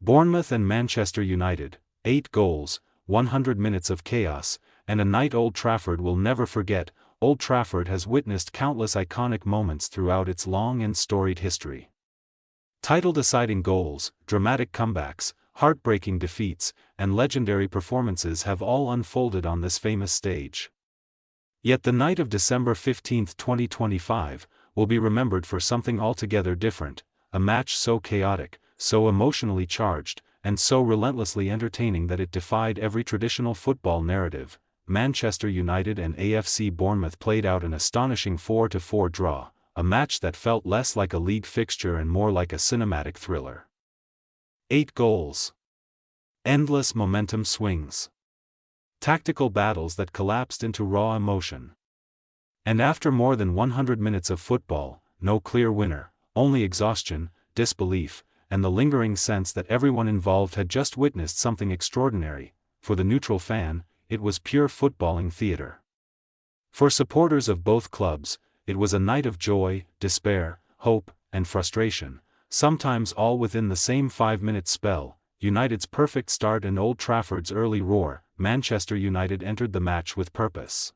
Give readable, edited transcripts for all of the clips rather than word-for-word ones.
Bournemouth and Manchester United, 8 goals, 100 minutes of chaos, and a night Old Trafford will never forget. Old Trafford has witnessed countless iconic moments throughout its long and storied history. Title-deciding goals, dramatic comebacks, heartbreaking defeats, and legendary performances have all unfolded on this famous stage. Yet the night of December 15, 2025, will be remembered for something altogether different, a match so chaotic, so emotionally charged, and so relentlessly entertaining that it defied every traditional football narrative. Manchester United and AFC Bournemouth played out an astonishing 4-4 draw, a match that felt less like a league fixture and more like a cinematic thriller. 8 goals. Endless momentum swings. Tactical battles that collapsed into raw emotion. And after more than 100 minutes of football, no clear winner, only exhaustion, disbelief, and the lingering sense that everyone involved had just witnessed something extraordinary. For the neutral fan, it was pure footballing theater. For supporters of both clubs, it was a night of joy, despair, hope, and frustration, sometimes all within the same 5-minute spell. United's perfect start and Old Trafford's early roar. Manchester United entered the match with purpose.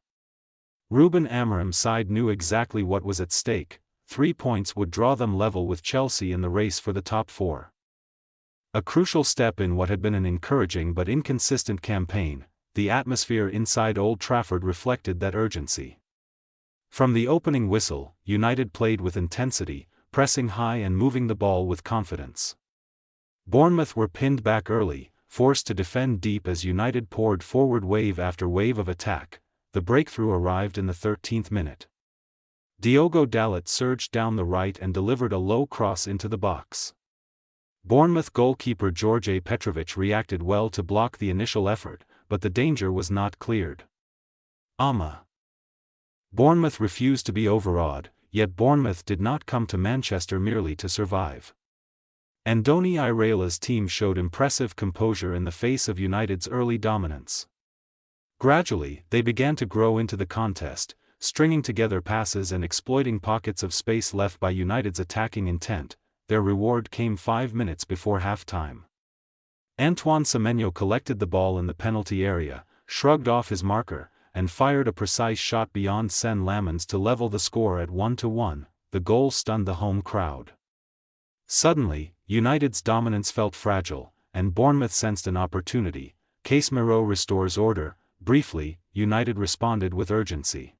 Ruben Amorim's side knew exactly what was at stake. 3 points would draw them level with Chelsea in the race for the top 4. A crucial step in what had been an encouraging but inconsistent campaign. The atmosphere inside Old Trafford reflected that urgency. From the opening whistle, United played with intensity, pressing high and moving the ball with confidence. Bournemouth were pinned back early, forced to defend deep as United poured forward wave after wave of attack. The breakthrough arrived in the 13th minute. Diogo Dalot surged down the right and delivered a low cross into the box. Bournemouth goalkeeper George Petrovic reacted well to block the initial effort, but the danger was not cleared. Bournemouth refused to be overawed, yet Bournemouth did not come to Manchester merely to survive. Andoni Iraola's team showed impressive composure in the face of United's early dominance. Gradually, they began to grow into the contest, stringing together passes and exploiting pockets of space left by United's attacking intent. Their reward came 5 minutes before half-time. Antoine Semenyo collected the ball in the penalty area, shrugged off his marker, and fired a precise shot beyond Sen Lamens to level the score at 1-1. The goal stunned the home crowd. Suddenly, United's dominance felt fragile, and Bournemouth sensed an opportunity. Casemiro restores order. Briefly, United responded with urgency.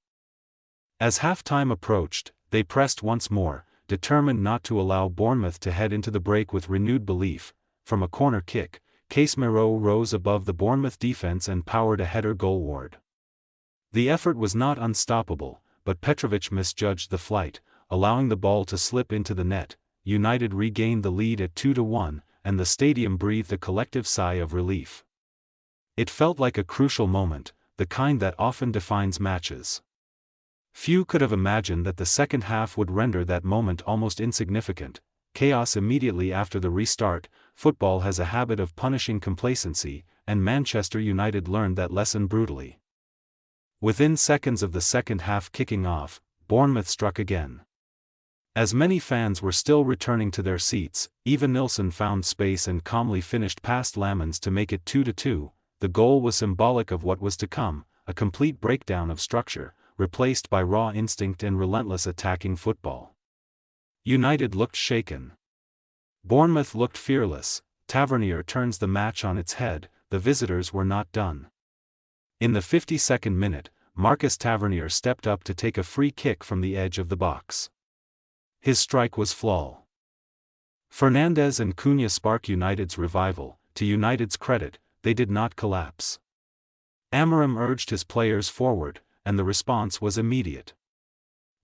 As half-time approached, they pressed once more, determined not to allow Bournemouth to head into the break with renewed belief. From a corner kick, Casemiro rose above the Bournemouth defense and powered a header goalward. The effort was not unstoppable, but Petrovic misjudged the flight, allowing the ball to slip into the net. United regained the lead at 2-1, and the stadium breathed a collective sigh of relief. It felt like a crucial moment, the kind that often defines matches. Few could have imagined that the second half would render that moment almost insignificant. Chaos immediately after the restart. Football has a habit of punishing complacency, and Manchester United learned that lesson brutally. Within seconds of the second half kicking off, Bournemouth struck again. As many fans were still returning to their seats, Ivan Nilsson found space and calmly finished past Lamens to make it 2-2. The goal was symbolic of what was to come, a complete breakdown of structure, replaced by raw instinct and relentless attacking football. United looked shaken. Bournemouth looked fearless. Tavernier turns the match on its head. The visitors were not done. In the 52nd minute, Marcus Tavernier stepped up to take a free kick from the edge of the box. His strike was flawless. Fernandes and Cunha spark United's revival. To United's credit, they did not collapse. Amorim urged his players forward, and the response was immediate.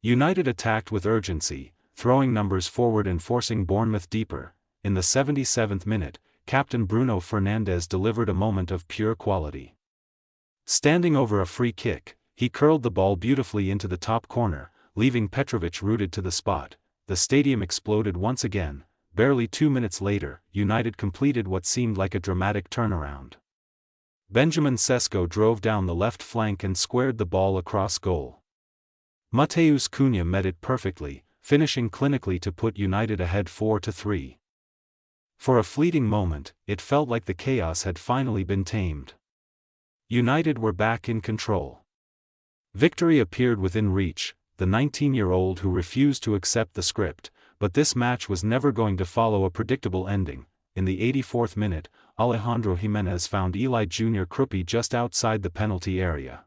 United attacked with urgency, throwing numbers forward and forcing Bournemouth deeper. In the 77th minute, captain Bruno Fernandes delivered a moment of pure quality. Standing over a free kick, he curled the ball beautifully into the top corner, leaving Petrovic rooted to the spot. The stadium exploded once again. Barely 2 minutes later, United completed what seemed like a dramatic turnaround. Benjamin Sesko drove down the left flank and squared the ball across goal. Matheus Cunha met it perfectly, finishing clinically to put United ahead 4-3. For a fleeting moment, it felt like the chaos had finally been tamed. United were back in control. Victory appeared within reach, the 19-year-old who refused to accept the script, but this match was never going to follow a predictable ending. In the 84th minute, Alejandro Jimenez found Eli Junior Kroupi just outside the penalty area.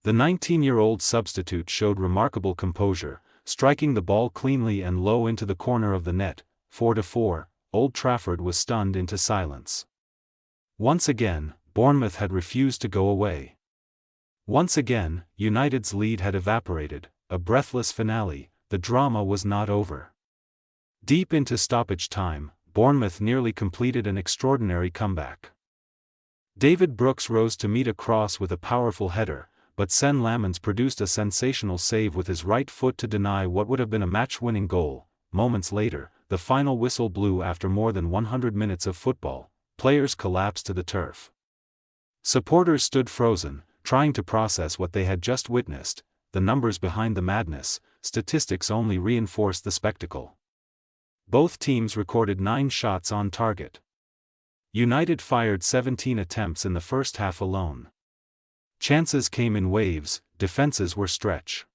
The 19-year-old substitute showed remarkable composure, striking the ball cleanly and low into the corner of the net. 4-4, Old Trafford was stunned into silence. Once again, Bournemouth had refused to go away. Once again, United's lead had evaporated, a breathless finale. The drama was not over. Deep into stoppage time, Bournemouth nearly completed an extraordinary comeback. David Brooks rose to meet a cross with a powerful header, but Sen Lamens produced a sensational save with his right foot to deny what would have been a match-winning goal. Moments later, the final whistle blew after more than 100 minutes of football. Players collapsed to the turf. Supporters stood frozen, trying to process what they had just witnessed. The numbers behind the madness, statistics only reinforced the spectacle. Both teams recorded 9 shots on target. United fired 17 attempts in the first half alone. Chances came in waves, defenses were stretched.